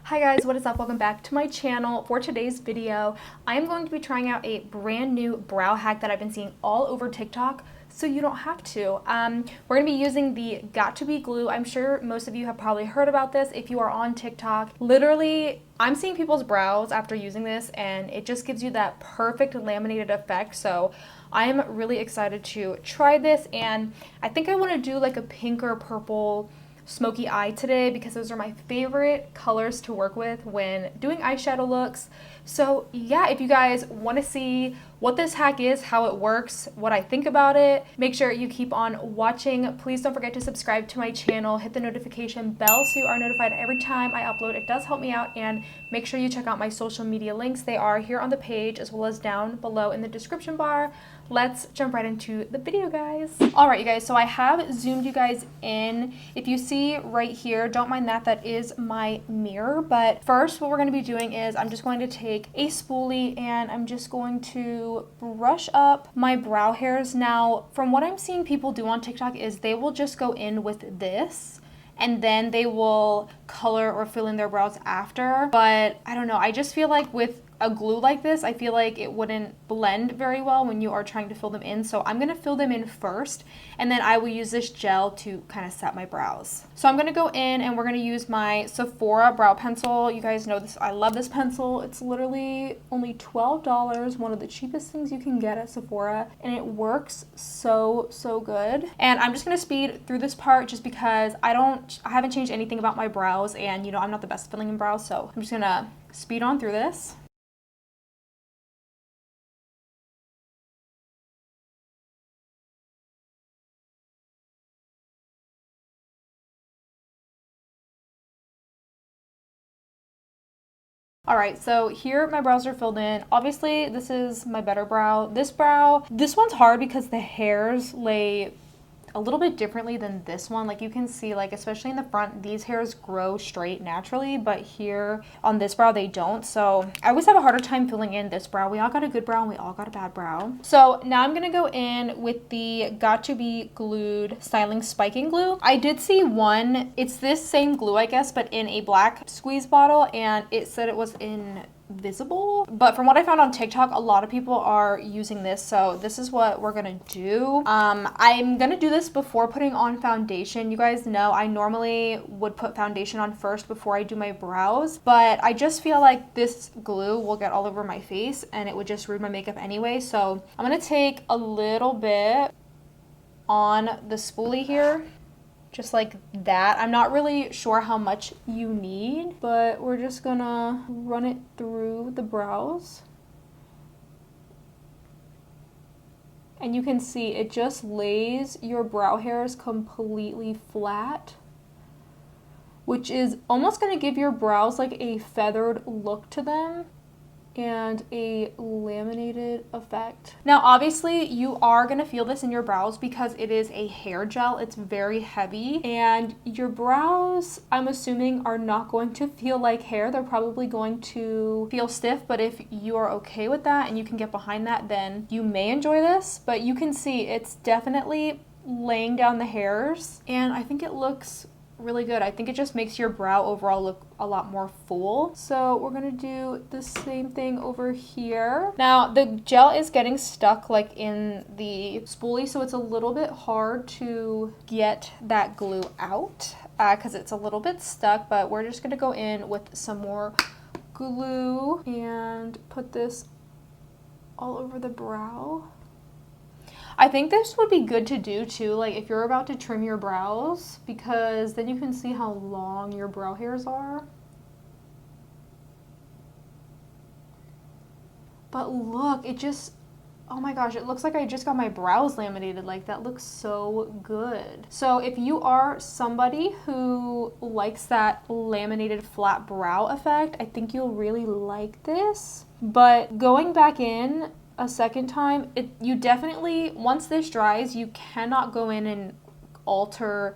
Hi guys, what is up? Welcome back to my channel. For today's video, I am going to be trying out a brand new brow hack that I've been seeing all over TikTok, so you don't have to. We're going to be using the Got To Be glue. I'm sure most of you have probably heard about this if you are on TikTok. Literally, I'm seeing people's brows after using this and it just gives you that perfect laminated effect. So I'm really excited to try this, and I think I want to do like a pink or purple smoky eye today because those are my favorite colors to work with when doing eyeshadow looks. So yeah, if you guys want to see what this hack is, how it works, what I think about it, make sure you keep on watching. Please don't forget to subscribe to my channel, hit the notification bell so you are notified every time I upload. It does help me out, and make sure you check out my social media links. They are here on the page as well as down below in the description bar. Let's jump right into the video, guys. All right, you guys, so I have zoomed you guys in. If you see right here, don't mind that, that is my mirror. But first, what we're gonna be doing is I'm just going to take a spoolie and I'm just going to brush up my brow hairs. Now, from what I'm seeing people do on TikTok is they will just go in with this and then they will color or fill in their brows after. But I don't know, I just feel like with a glue like this, I feel like it wouldn't blend very well when you are trying to fill them in. So I'm gonna fill them in first, and then I will use this gel to kind of set my brows. So I'm gonna go in and we're gonna use my Sephora brow pencil. You guys know this, I love this pencil. It's literally only $12, one of the cheapest things you can get at Sephora, and it works so good. And I'm just gonna speed through this part just because I haven't changed anything about my brows, and you know, I'm not the best filling in brows, so I'm just gonna speed on through this. Alright, so here my brows are filled in. Obviously, this is my better brow. This one's hard because the hairs lay a little bit differently than this one. Like you can see, like especially in the front, these hairs grow straight naturally, but here on this brow they don't. So I always have a harder time filling in this brow. We all got a good brow and we all got a bad brow. So now I'm gonna go in with the Got To Be glued styling spiking glue. I did see one, it's this same glue I guess, but in a black squeeze bottle, and it said it was invisible, but from what I found on TikTok, a lot of people are using this, so this is what we're gonna do. I'm gonna do this before putting on foundation. You guys know I normally would put foundation on first before I do my brows, but I just feel like this glue will get all over my face and it would just ruin my makeup anyway. So I'm gonna take a little bit on the spoolie here, just like that. I'm not really sure how much you need, but we're just gonna run it through the brows. And you can see it just lays your brow hairs completely flat, which is almost gonna give your brows like a feathered look to them and a laminated effect. Now obviously you are gonna feel this in your brows because it is a hair gel. It's very heavy, and your brows, I'm assuming, are not going to feel like hair. They're probably going to feel stiff, but if you are okay with that and you can get behind that, then you may enjoy this. But you can see it's definitely laying down the hairs, and I think it looks really good. I think it just makes your brow overall look a lot more full. So we're gonna do the same thing over here. Now the gel is getting stuck like in the spoolie, so it's a little bit hard to get that glue out because it's a little bit stuck, but we're just gonna go in with some more glue and put this all over the brow. I think this would be good to do too, like if you're about to trim your brows, because then you can see how long your brow hairs are. But look, it just, oh my gosh, it looks like I just got my brows laminated. Like that looks so good. So if you are somebody who likes that laminated flat brow effect, I think you'll really like this. But going back in a second time, you definitely, once this dries, you cannot go in and alter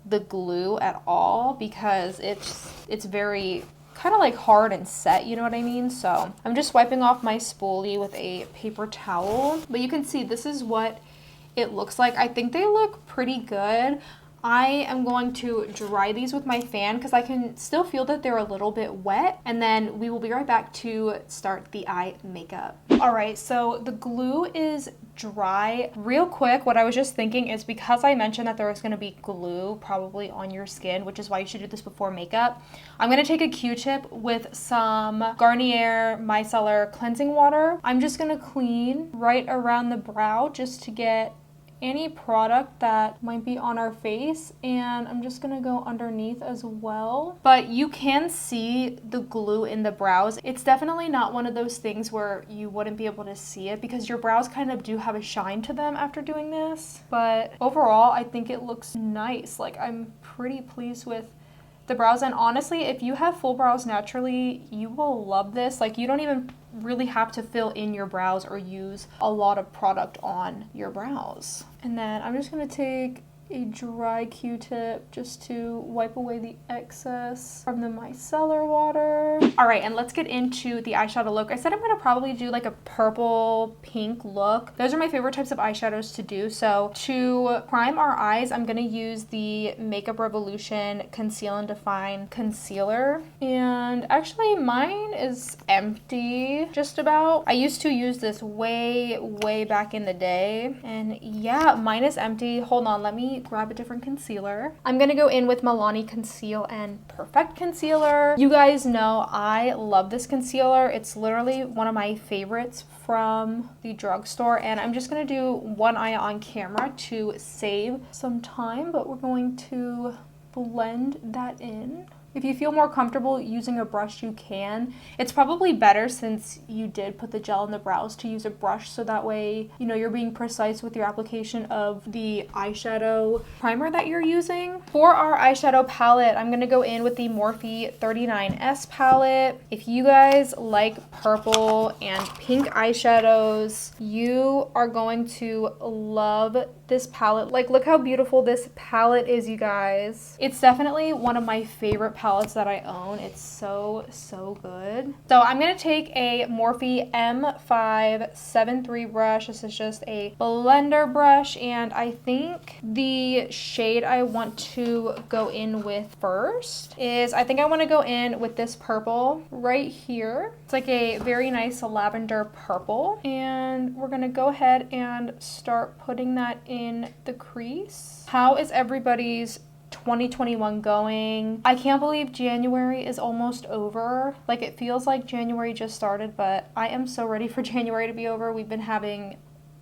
the glue at all because it's very kind of like hard and set, you know what I mean? So I'm just wiping off my spoolie with a paper towel, but you can see this is what it looks like. I think they look pretty good. I am going to dry these with my fan because I can still feel that they're a little bit wet, and then we will be right back to start the eye makeup. All right, so the glue is dry. Real quick, what I was just thinking is because I mentioned that there was going to be glue probably on your skin, which is why you should do this before makeup, I'm going to take a Q-tip with some Garnier Micellar cleansing water. I'm just going to clean right around the brow just to get any product that might be on our face, and I'm just gonna go underneath as well. But you can see the glue in the brows. It's definitely not one of those things where you wouldn't be able to see it because your brows kind of do have a shine to them after doing this. But overall, I think it looks nice. Like, I'm pretty pleased with the brows, and honestly, if you have full brows naturally, you will love this. Like, you don't even really have to fill in your brows or use a lot of product on your brows. And then I'm just gonna take a dry Q-tip just to wipe away the excess from the micellar water. All right, and let's get into the eyeshadow look. I said I'm gonna probably do like a purple pink look. Those are my favorite types of eyeshadows to do. So to prime our eyes, I'm gonna use the Makeup Revolution Conceal and Define Concealer. And actually mine is empty, just about. I used to use this way back in the day. And yeah, mine is empty. Hold on, let me grab a different concealer. I'm gonna go in with Milani Conceal and Perfect Concealer. You guys know I love this concealer. It's literally one of my favorites from the drugstore, and I'm just gonna do one eye on camera to save some time, but we're going to blend that in. If you feel more comfortable using a brush, you can. It's probably better, since you did put the gel in the brows, to use a brush so that way, you know, you're being precise with your application of the eyeshadow primer that you're using. For our eyeshadow palette, I'm gonna go in with the Morphe 39S palette. If you guys like purple and pink eyeshadows, you are going to love this palette. Like, look how beautiful this palette is, you guys. It's definitely one of my favorite palettes that I own. It's so good. So I'm gonna take a Morphe M573 brush. This is just a blender brush, and I think the shade I want to go in with first is, I think I want to go in with this purple right here. It's like a very nice lavender purple, and we're gonna go ahead and start putting that in the crease. How is everybody's 2021 going? I can't believe January is almost over. Like, it feels like January just started, but I am so ready for January to be over. We've been having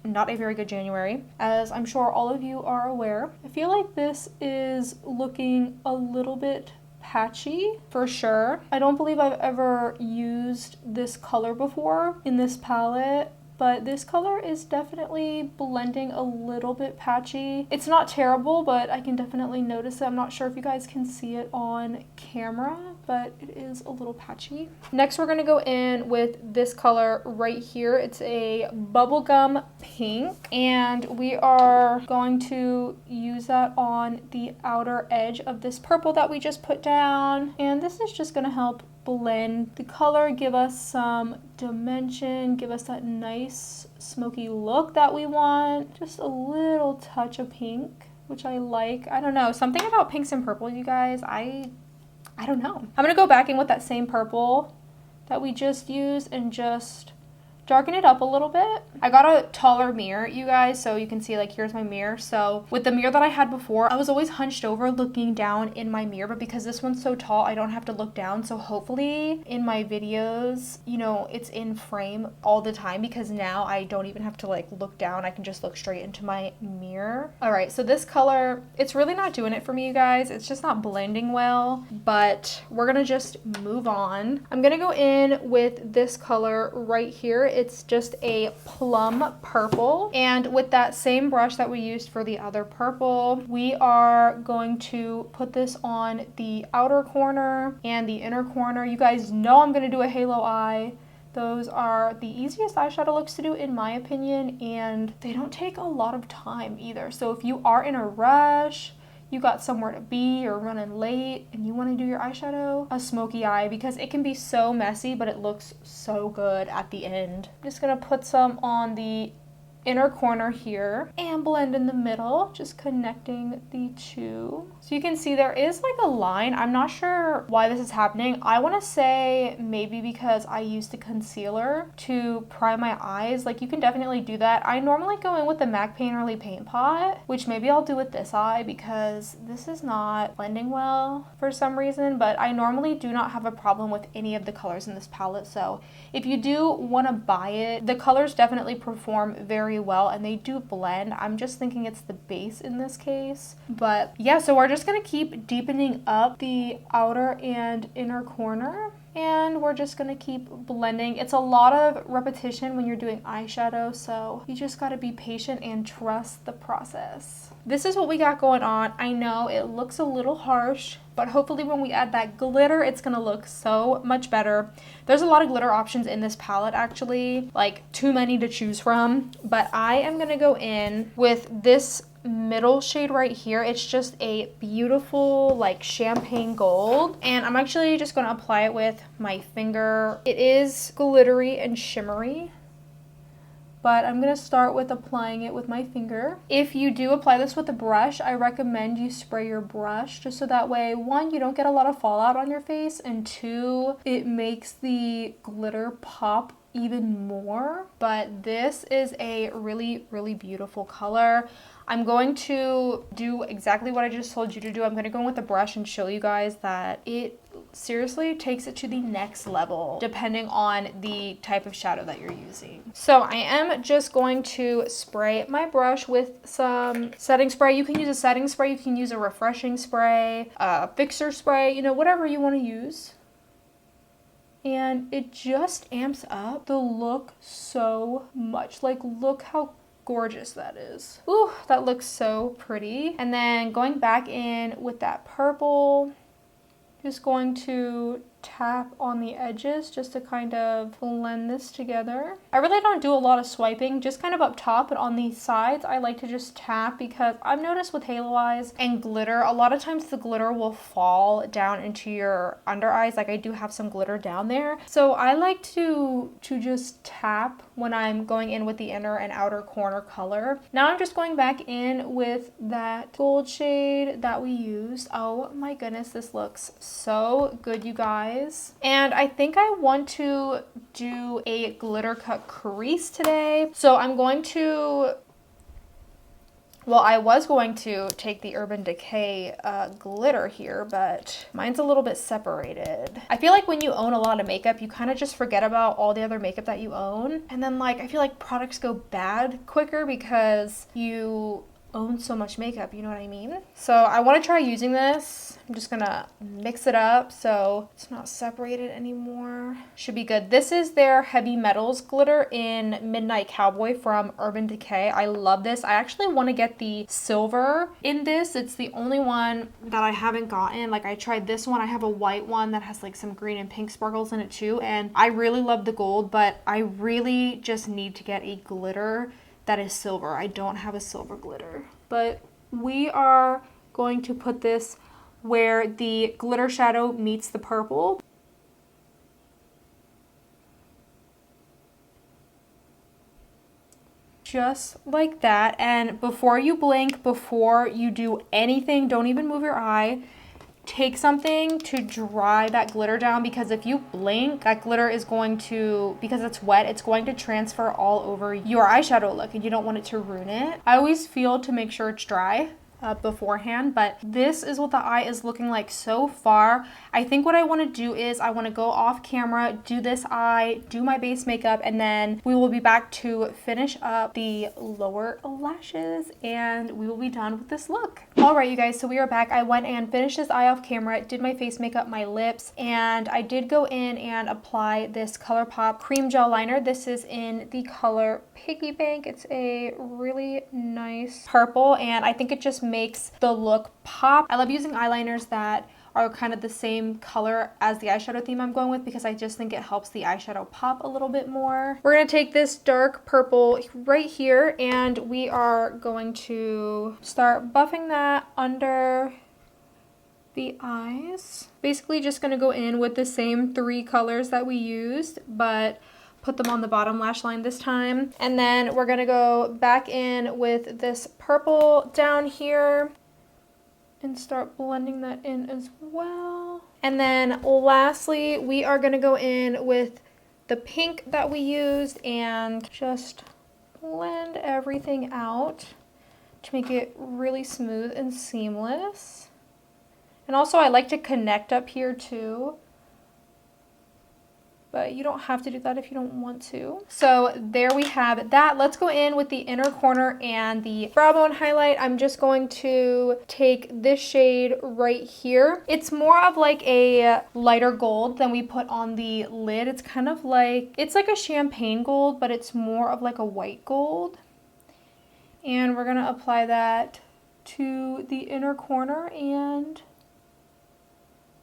not a very good January, as I'm sure all of you are aware. I feel like this is looking a little bit patchy for sure. I don't believe I've ever used this color before in this palette, but this color is definitely blending a little bit patchy. It's not terrible, but I can definitely notice it. I'm not sure if you guys can see it on camera, but it is a little patchy. Next, we're gonna go in with this color right here. It's a bubblegum pink, and we are going to use that on the outer edge of this purple that we just put down. And this is just gonna help blend the color, give us some dimension, give us that nice smoky look that we want. Just a little touch of pink, which I like. I don't know, something about pinks and purple, you guys, I don't know. I'm gonna go back in with that same purple that we just used and just darken it up a little bit. I got a taller mirror, you guys, so you can see, like, here's my mirror. So with the mirror that I had before, I was always hunched over looking down in my mirror, but because this one's so tall, I don't have to look down. So hopefully in my videos, you know, it's in frame all the time, because now I don't even have to like look down. I can just look straight into my mirror. All right, so this color, it's really not doing it for me, you guys. It's just not blending well, but we're gonna just move on. I'm gonna go in with this color right here. It's just a plum purple, and with that same brush that we used for the other purple, we are going to put this on the outer corner and the inner corner. You guys know I'm going to do a halo eye. Those are the easiest eyeshadow looks to do in my opinion, and they don't take a lot of time either. So if you are in a rush, you got somewhere to be or running late and you want to do your eyeshadow, a smoky eye, because it can be so messy but it looks so good at the end. I'm just gonna put some on the inner corner here and blend in the middle, just connecting the two. So you can see there is like a line. I'm not sure why this is happening. I want to say maybe because I used a concealer to prime my eyes. Like, you can definitely do that. I normally go in with the MAC Painterly Paint Pot, which maybe I'll do with this eye because this is not blending well for some reason, but I normally do not have a problem with any of the colors in this palette. So if you do want to buy it, the colors definitely perform very well and they do blend. I'm just thinking it's the base in this case. But yeah, so we're just going to keep deepening up the outer and inner corner. And we're just gonna keep blending. It's a lot of repetition when you're doing eyeshadow, so you just gotta be patient and trust the process. This is what we got going on. I know it looks a little harsh, but hopefully when we add that glitter, it's gonna look so much better. There's a lot of glitter options in this palette actually, like too many to choose from, but I am gonna go in with this middle shade right here. It's just a beautiful like champagne gold, and I'm actually just going to apply it with my finger. It is glittery and shimmery, but I'm going to start with applying it with my finger. If you do apply this with a brush, I recommend you spray your brush just so that way, one, you don't get a lot of fallout on your face, and two, it makes the glitter pop even more. But this is a really, really beautiful color. I'm going to do exactly what I just told you to do. I'm going to go in with a brush and show you guys that it seriously takes it to the next level depending on the type of shadow that you're using. So I am just going to spray my brush with some setting spray. You can use a setting spray, you can use a refreshing spray, a fixer spray, you know, whatever you want to use. And it just amps up the look so much. Like, look how gorgeous that is. Ooh, that looks so pretty. And then going back in with that purple, just going to tap on the edges just to kind of blend this together. I really don't do a lot of swiping, just kind of up top, but on these sides I like to just tap because I've noticed with halo eyes and glitter, a lot of times the glitter will fall down into your under eyes. Like, I do have some glitter down there, so I like to just tap when I'm going in with the inner and outer corner color. Now I'm just going back in with that gold shade that we used. Oh my goodness, this looks so good, you guys. And I think I want to do a glitter cut crease today. So I'm going to, well, I was going to take the Urban Decay glitter here, but mine's a little bit separated. I feel like when you own a lot of makeup, you kind of just forget about all the other makeup that you own. And then, like, I feel like products go bad quicker because you own so much makeup, you know what I mean? So I want to try using this. I'm just gonna mix it up so it's not separated anymore. Should be good. This is their Heavy Metals glitter in Midnight Cowboy from Urban Decay. I love this. I actually want to get the silver in this. It's the only one that I haven't gotten. Like, I tried this one. I have a white one that has like some green and pink sparkles in it too, and I really love the gold, but I really just need to get a glitter that is silver. I don't have a silver glitter, but we are going to put this where the glitter shadow meets the purple. Just like that. And before you blink, before you do anything, don't even move your eye. Take something to dry that glitter down, because if you blink, that glitter is going to, because it's wet, it's going to transfer all over your eyeshadow look and you don't want it to ruin it. I always feel to make sure it's dry beforehand, but this is what the eye is looking like so far. I think what I want to do is I want to go off camera, do this eye, do my base makeup, and then we will be back to finish up the lower lashes and we will be done with this look. All right, you guys, so we are back. I went and finished this eye off camera, did my face makeup, my lips, and I did go in and apply this ColourPop cream gel liner. This is in the color Piggy Bank. It's a really nice purple, and I think it just makes the look pop. I love using eyeliners that are kind of the same color as the eyeshadow theme I'm going with, because I just think it helps the eyeshadow pop a little bit more. We're going to take this dark purple right here and we are going to start buffing that under the eyes. Basically just going to go in with the same three colors that we used, but put them on the bottom lash line this time. And then we're gonna go back in with this purple down here and start blending that in as well. And then lastly, we are gonna go in with the pink that we used and just blend everything out to make it really smooth and seamless. And also I like to connect up here too, but you don't have to do that if you don't want to. So there we have that. Let's go in with the inner corner and the brow bone highlight. I'm just going to take this shade right here. It's more of like a lighter gold than we put on the lid. It's kind of like, it's like a champagne gold, but it's more of like a white gold. And we're gonna apply that to the inner corner and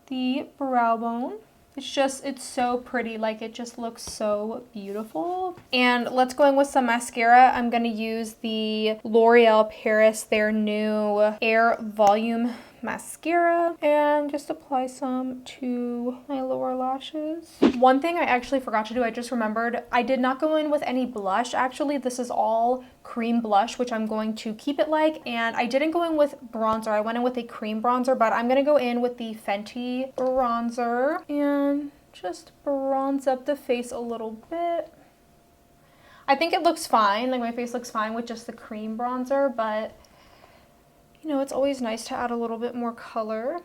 the brow bone. It's so pretty, like it just looks so beautiful. And let's go in with some mascara. I'm gonna use the L'Oreal Paris, their new Air Volume mascara, and just apply some to my lower lashes. One thing I actually forgot to do, I just remembered, I did not go in with any blush. Actually, this is all cream blush, which I'm going to keep it like, and I didn't go in with bronzer. I went in with a cream bronzer, but I'm gonna go in with the Fenty bronzer and just bronze up the face a little bit. I think it looks fine, like my face looks fine with just the cream bronzer, but you know, it's always nice to add a little bit more color.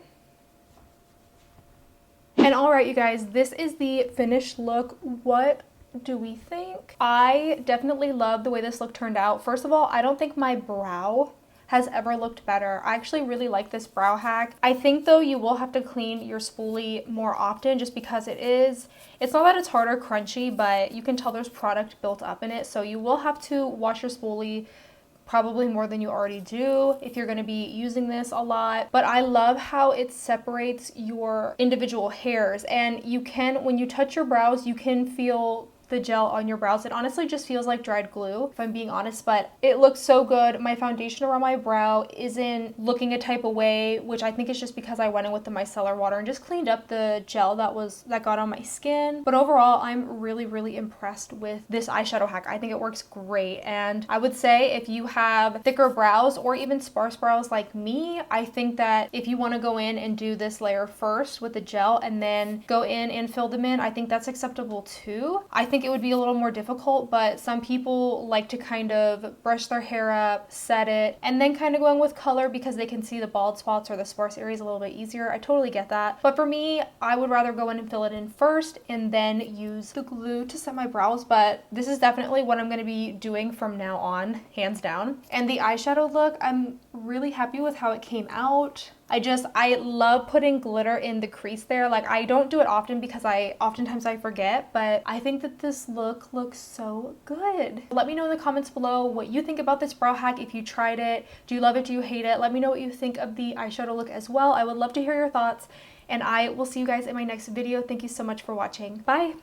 And all right, you guys, this is the finished look. What do we think? I definitely love the way this look turned out. First of all, I don't think my brow has ever looked better. I actually really like this brow hack. I think though you will have to clean your spoolie more often just because it's not that it's hard or crunchy, but you can tell there's product built up in it. So you will have to wash your spoolie probably more than you already do if you're going to be using this a lot. But I love how it separates your individual hairs, and you can, when you touch your brows, you can feel the gel on your brows. It honestly just feels like dried glue, if I'm being honest, but it looks so good. My foundation around my brow isn't looking a type of way, which I think is just because I went in with the micellar water and just cleaned up the gel that got on my skin. But overall, I'm really, really impressed with this eyeshadow hack. I think it works great, and I would say if you have thicker brows or even sparse brows like me, I think that if you want to go in and do this layer first with the gel and then go in and fill them in, I think that's acceptable too. I think it would be a little more difficult, but some people like to kind of brush their hair up, set it, and then kind of go in with color because they can see the bald spots or the sparse areas a little bit easier. I totally get that. But for me, I would rather go in and fill it in first and then use the glue to set my brows. But this is definitely what I'm going to be doing from now on, hands down. And the eyeshadow look, I'm really happy with how it came out. I love putting glitter in the crease there. Like, I don't do it often because oftentimes I forget, but I think that this look looks so good. Let me know in the comments below what you think about this brow hack. If you tried it, do you love it? Do you hate it? Let me know what you think of the eyeshadow look as well. I would love to hear your thoughts, and I will see you guys in my next video. Thank you so much for watching. Bye.